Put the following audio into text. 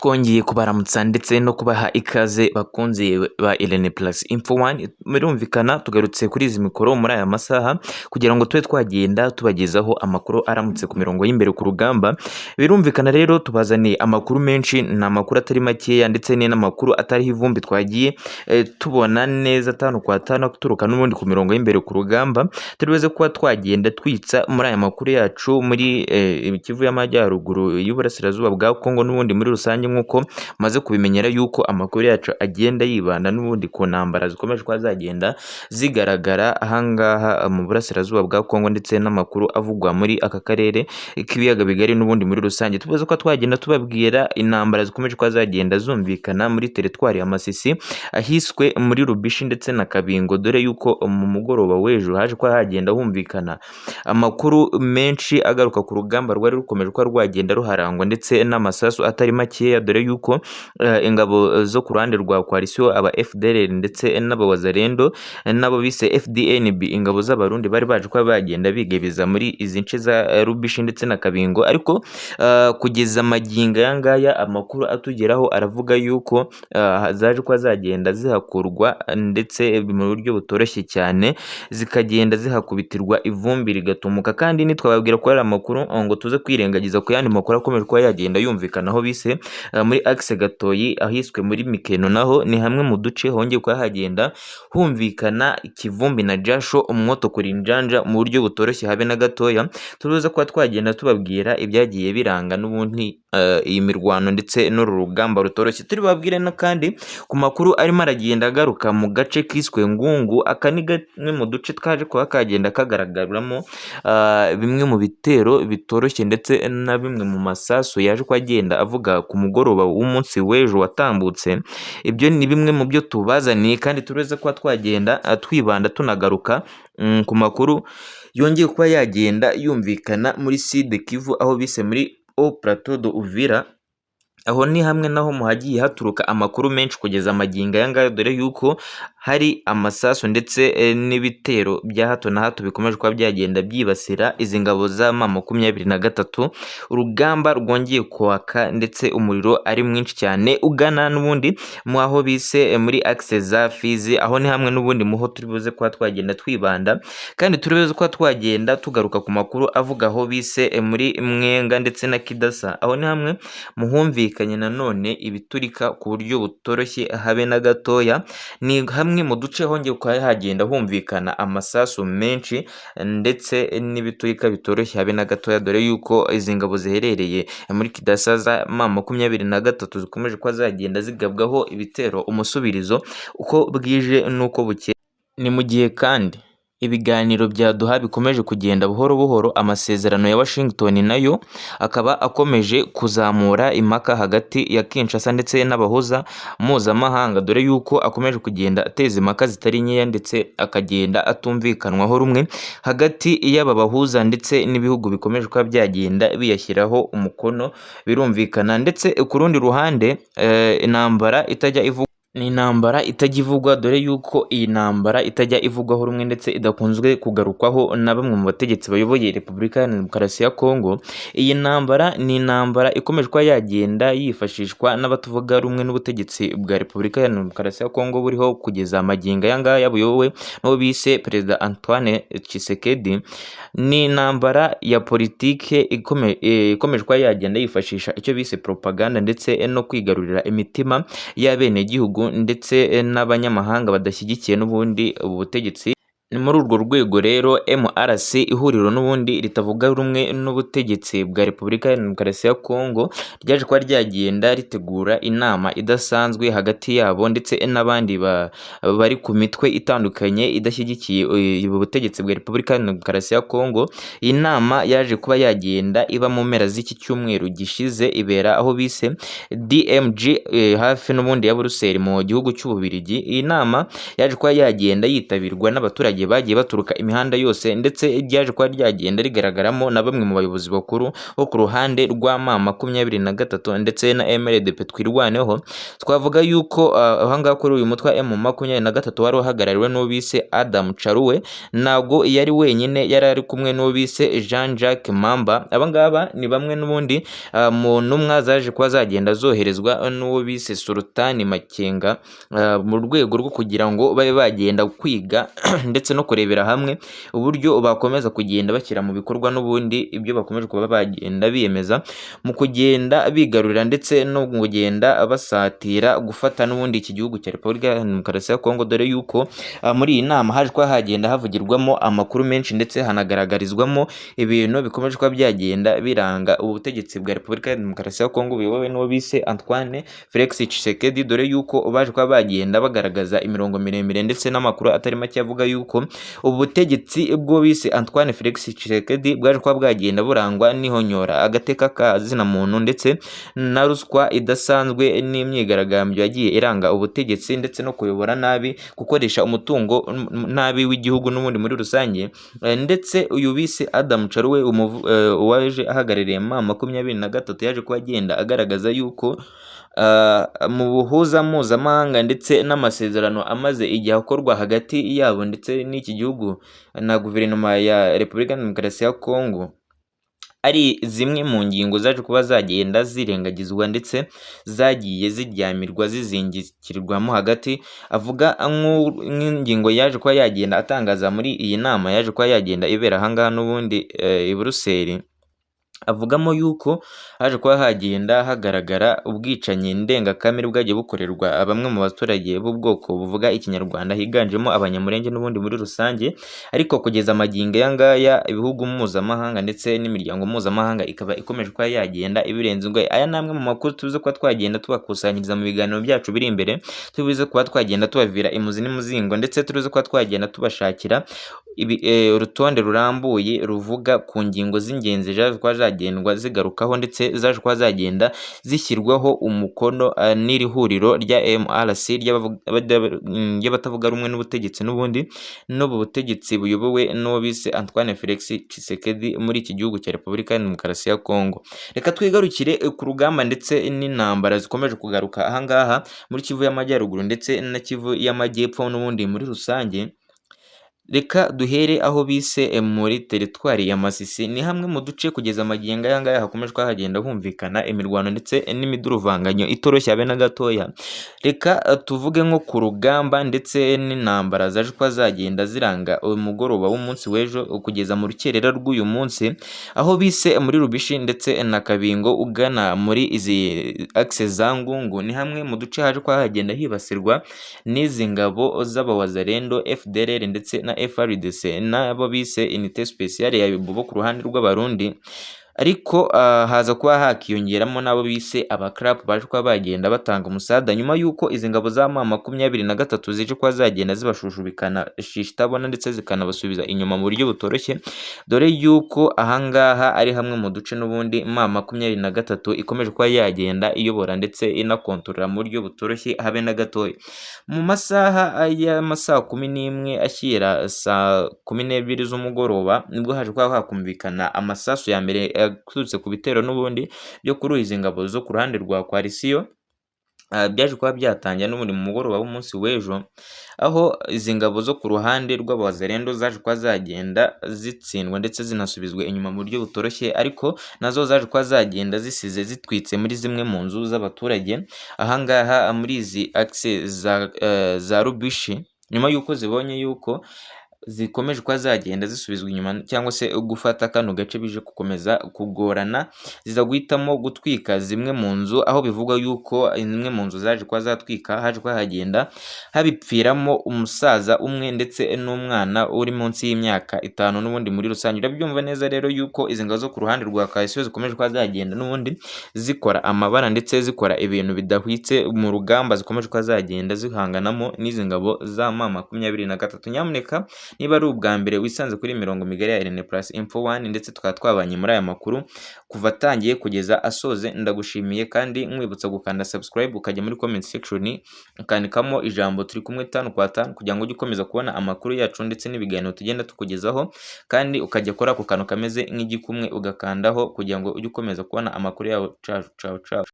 Twongeye kubaramutsa ndetse no kubaha ikaze bakunzi ba Irene Plus Info One, birumvikana tugarutse kuri izi mikoro muri aya masaha kugira ngo tube twagenda tubagezaho amakuru aramutse ku mirongo y'imbere ku rugamba. Birumvikana rero tubazaniye amakuru menshi, ni amakuru atari makeya ndetse n'amakuru atariho ivumbi, twagiye tubona neza tano kwa tano turuka n'ubundi ku mirongo y'imbere ku rugamba. Turibuze kuba twagenda twitsa muri aya makuru yacu muri Kivu y'Amajyaruguru y'Uburasirazuba bwa Kongo n'ubundi muri rusange, nk'uko maze kubimenyera yuko amakuru yacu agenda yibanda n'ubundi ku ntambara zikomeje kuba zagenda zigaragara ahangaha mu burasirazuba bwa Kongo ndetse n'amakuru avugwa muri aka karere k'ibiyaga bigari n'ubundi muri rusange. Tuvuze ko twagenda tubabwira intambara zikomeje kuba zagenda zumvikana muri teritwari ya Masisi ahiswe muri Rubishi ndetse na Kabingo, dore yuko mu mugoroba w'ejo haje kuba hagenda humvikana amakuru menshi agaruka ku rugamba rwari rukomeje kuba rwagenda ruharangwa ndetse n'amasasu atari makeya, dore yuko ingabo zo ku ruhande rwa coalition aba FDLR ndetse n'abawazarendo nabo bise FDNB, ingabo z'abarundi bari baje kuba bagenda bigebeza muri izi nce za Rubishi ndetse na Kabingo. Ariko kugeza magingo aya ngaya amakuru atugeraho aravuga yuko zaje kuba zagenda zihakurwa ndetse mu buryo butoroshye cyane, zikagenda zihakubitirwa ivumbi rigatumuka. Kandi nitwababwira ko ari amakuru ngo tuze kwirengagiza ku yandi makuru akomeje kuba yagenda yumvikana aho bise muri Axe Gatoyi ahiswe muri Mikeno, naho ni hamwe mu duce hongeye kuba hagenda humvikana ikivumbi na jasho, umwoto kuri injanja mu buryo butoroshye habe na gatoya. Turuza kuba twagenda tubabwira ibyagiye biranga n'ubundi iyi mirwano ndetse n'uru rugamba rutoroshye. Turi babwire no kandi ku makuru arimo aragenda agaruka mu gace kiswe Ngungu. Aka ni gamwe mu duce twaje kuba kagenda kagaragaramo bimwe mu bitero bitoroshye ndetse na bimwe mu masasu yaje kuba agenda avuga ku mugoroba w'umunsi w'ejo watambutse. Ibyo ni bimwe mu byo tubazaniye, kandi tureze kuba twagenda twibanda tunagaruka ku makuru yongeye kuba yagenda yumvikana muri Sud Kivu aho bise muri Haut Plateau de Uvira. Aho ni hamwe naho muhagiye haturuka amakuru menshi kugeza magingo aya ngaya, dore yuko hari amasasu ndetse n'ibitero bya hato na hato bikomeje kuba byagenda byibasira izi ngabo za M23. Urugamba rwongeye kwaka ndetse umuriro ari mwinshi cyane ugana n'ubundi mu aho bise muri Axe za Fizi. Aho ni hamwe n'ubundi muho turibuze kuba twagenda twibanda, kandi turibuze kuba twagenda tugaruka ku makuru avuga aho bise muri Mwenga ndetse na Kidasa. Aho ni hamwe muhumvikanye nanone ibiturika ku buryo butoroshye habe na gatoya. Ni hamwe mu duce hongeye kuba hagenda humvikana amasasu menshi ndetse n'ibiturika bitoroshye habe na gatoya, dore yuko izi ngabo ziherereye muri Kidasa za M23 zikomeje kuba zagenda zigabwaho ibitero umusubirizo uko bwije n'uko bukeye. Ni mu gihe kandi ibiganiro bya Doha bikomeje kugenda buhoro buhoro, amasezerano ya Washington nayo akaba akomeje kuzamura impaka hagati ya Kinshasa ndetse n'abahuza mpuzamahanga, dore yuko akomeje kugenda ateza impaka zitari nkeya ndetse akagenda atumvikanwaho rumwe hagati y'aba bahuza ndetse n'ibihugu bikomeje kuba byagenda biyashyiraho umukono. Birumvikana ndetse ku rundi ruhande intambara itajya ivugwa ni intambara itajya ivugwa, dore yuko iyi ntambara itajya ivugwaho rumwe ndetse idakunzwe kugarukwaho na bamwe mu bategetsi bayoboye Repubulika ya Demokarasi ya Kongo. Iyi ntambara ni intambara ikomeje kuba yagenda yifashishwa n'abatavuga rumwe n'ubutegetsi bwa Repubulika ya Demokarasi ya Kongo buriho kugeza magingo aya ngaya, buyobowe n'uwo bise Perezida Antoine Tshisekedi. Ni intambara ya politike ikomeje kuba yagenda yifashisha icyo bise propaganda ndetse no kwigarurira imitima y'abenegihugu ndetse n'abanyamahanga badashyigikiye n'ubundi ubu butegetsi. Ni muri urwo rwego rero MRC, ihuriro n'ubundi ritavuga rumwe n'ubutegetsi bwa Repubulika ya Demokarasi ya Kongo, ryaje kuba ryagenda ritegura inama idasanzwe hagati yabo ndetse n'abandi bari ku mitwe itandukanye idashyigikiye ubu butegetsi bwa Repubulika ya Demokarasi ya Kongo. Iyi nama yaje kuba yagenda iba mu mpera z'iki cyumweru gishize, ibera aho bise DMG hafi n'ubundi ya Buruseli mu gihugu cy'Ububiligi. Iyi nama yaje kuba yagenda yitabirwa n'abaturage abaturage bagiye baturuka imihanda yose ndetse ryaje kuba ryagenda rigaragaramo na bamwe mu bayobozi bakuru bo ku ruhande rwa M23 ndetse na MLDP Twirwaneho. Twavuga yuko aha ngaha kuri uyu mutwe wa M23 wari uhagarariwe n'uwo bise Adam Charuwe, ntabwo yari wenyine, yari ari kumwe n'uwo bise Jean Jacques Mamba. Aba ngaba ni bamwe n'ubundi mu ntumwa zaje kuba zagenda zoherezwa n'uwo bise Sultani Makenga mu rwego rwo kugira ngo babe bagenda kwiga ndetse no kurebera hamwe uburyo bakomeza kugenda bashyira mu bikorwa n'ubundi ibyo bakomeje kuba bagenda biyemeza mu kugenda bigarurira ndetse no kugenda basatira gufata n'ubundi iki gihugu cya Repubulika ya Demokarasi ya Kongo, dore yuko muri iyi nama haje kuba hagenda havugirwamo amakuru menshi ndetse hanagaragarizwamo ibintu bikomeje kuba byagenda biranga ubutegetsi bwa Repubulika ya Demokarasi ya Kongo buyobowe n'uwo bise Antoine Felix Tshisekedi, dore yuko baje kuba bagenda bagaragaza imirongo miremire ndetse n'amakuru atari make avuga yuko ubutegetsi bwo bise Antoine Felix Tshisekedi bwaje kuba bwagenda burangwa n'ihonyora agateka ka zina muntu ndetse na ruswa idasanzwe n'imyigaragambyo yagiye iranga ubutegetsi ndetse no kuyobora nabi, gukoresha umutungo nabi w'igihugu n'ubundi muri rusange. Ndetse uyu bise Adam Charuwe waje ahagarariye M23 yaje kuba agenda agaragaza yuko mu buhuza mpuzamahanga ndetse n'amasezerano amaze igihe akorwa hagati yabo ndetse n'iki gihugu na guverinoma ya Repubulika ya Demokarasi ya Kongo, ari zimwe mu ngingo zaje kuba zagenda zirengagizwa ndetse zagiye ziryamirwa zizingirwamo hagati. Avuga nk'ingingo yaje kuba yagenda atangaza muri iyi nama yaje kuba yagenda ibera aha ngaha n'ubundi i Buruseli. Avugamo yuko haje kuba hagenda hagaragara ubwicanyi ndengakamere bwagiye bukorerwa bamwe mu baturage b'ubwoko buvuga ikinyarwanda higanjemo abanyamurenge n'ubundi muri rusange, ariko kugeza amagingo aya ngaya ibihugu mpuzamahanga ndetse n'imiryango mpuzamahanga ikaba ikomeje kuba yagenda ibirenze ingwe. Aya ni amwe mu makuru tuzi kuba twagenda tubakusanyiriza mu biganiro byacu biri imbere, tubize kuba twagenda tubavira imuzi n'imuzingo ndetse tubize kuba twagenda tubashakira urutonde rurambuye ruvuga ku ngingo z'ingenzi zaje kuba zagendwa zigarukaho ndetse zaje kuba zagenda zishyirwaho umukono n'iri huriro rya MRC ry'abatavuga rumwe n'ubutegetsi n'ubundi n'ubu butegetsi buyobowe n'uwo bise Antoine Felix Tshisekedi muri iki gihugu cya Repubulika ya Demokarasi ya Kongo. Reka twigarukire ku rugamba ndetse n'intambara zikomeje kugaruka aha ngaha muri Kivu y'Amajyaruguru ndetse na Kivu y'Amajyepfo n'ubundi muri rusange. Reka duhere aho bise muri teritwari ya Masisi, ni hamwe mu duce kugeza amagingo aya ngaya hakomeje kuba hagenda humvikana imirwano ndetse n'imiduruvanganyo itoroshye habe na gatoya. Reka tuvuge nko ku rugamba ndetse n'intambara zaje kuba zagenda ziranga umugoroba w'umunsi w'ejo kugeza mu rukerera rw'uyu munsi, aho bise muri Rubishi ndetse na Kabingo ugana muri izi axe za Ngungu, ni hamwe mu duce haje kuba hagenda hibasirwa n'izi ngabo z'abawazarendo FDLR ndetse na FARDC n'abo bise unité spéciale ya Bibobo ku ruhande rw'abarundi. Ariko haza kuba hakiyongeramo n'abo bise abakrap baje kuba bagenda batanga umusada nyuma y'uko izi ngabo za M23 zije kuba zagenda zibashushubikana shishitabona ndetse zikanabasubiza inyuma mu buryo butoroshye, dore y'uko ahangaha ari hamwe mu duce n'ubundi M23 ikomeje kuba yagenda iyobora ndetse inakontorora mu buryo butoroshye habe na gatoya. Mu masaha y'amasaa 11 ashyira saa 12 z'umugoroba nibwo haje kuba hakumvikana amasasu ya mbere yaturutse ku bitero n'ubundi byo kuri izi ngabo zo ku ruhande rwa Coalition. Byaje kuba byatangira n'ubundi mu mugoroba w'umunsi w'ejo, aho izi ngabo zo ku ruhande rw'abazarendo zaje kuba zagenda zitsindwa ndetse zinasubizwa inyuma mu buryo butoroshye, ariko nazo zaje kuba zagenda zisize zitwitse muri zimwe mu nzu z'abaturage ahangaha muri izi axe za Rubishi, nyuma y'uko zibonye y'uko zikomeje kuba zagenda zisubizwa inyuma cyangwa se gufata kano gace bije gukomeza kugorana, ziza guhitamo gutwika zimwe mu nzu, aho bivugwa yuko zimwe mu nzu zaje kuba zatwika haje kuba hagenda habipfiramo umusaza umwe ndetse n'umwana uri munsi y'imyaka 5 n'ubundi muri rusange. Urabyumva neza rero yuko izi ngabo zo ku ruhande rwa Coalition zikomeje kuba zagenda n'ubundi zikora amabara ndetse zikora ibintu bidahwitse mu rugamba zikomeje kuba zagenda zihanganamo n'izi ngabo za M23. Nyamuneka niba ari ubwa mbere wisanze kuri imirongo migari ya Irene Plus Info One ndetse tukaba twabanye muri aya makuru kuva atangiye kugeza asoze, ndagushimiye kandi nkwibutsa gukanda subscribe ukajya muri comment section ukandikamo ijambo turi kumwe 5x5 kugira ngo ujye ukomeza kubona amakuru yacu ndetse n'ibiganiro tugenda tukugezaho, kandi ukajya kora ku kantu kameze nk'igikumwe ugakandaho kugira ngo ujye ukomeza kubona amakuru yacu. Ciao ciao.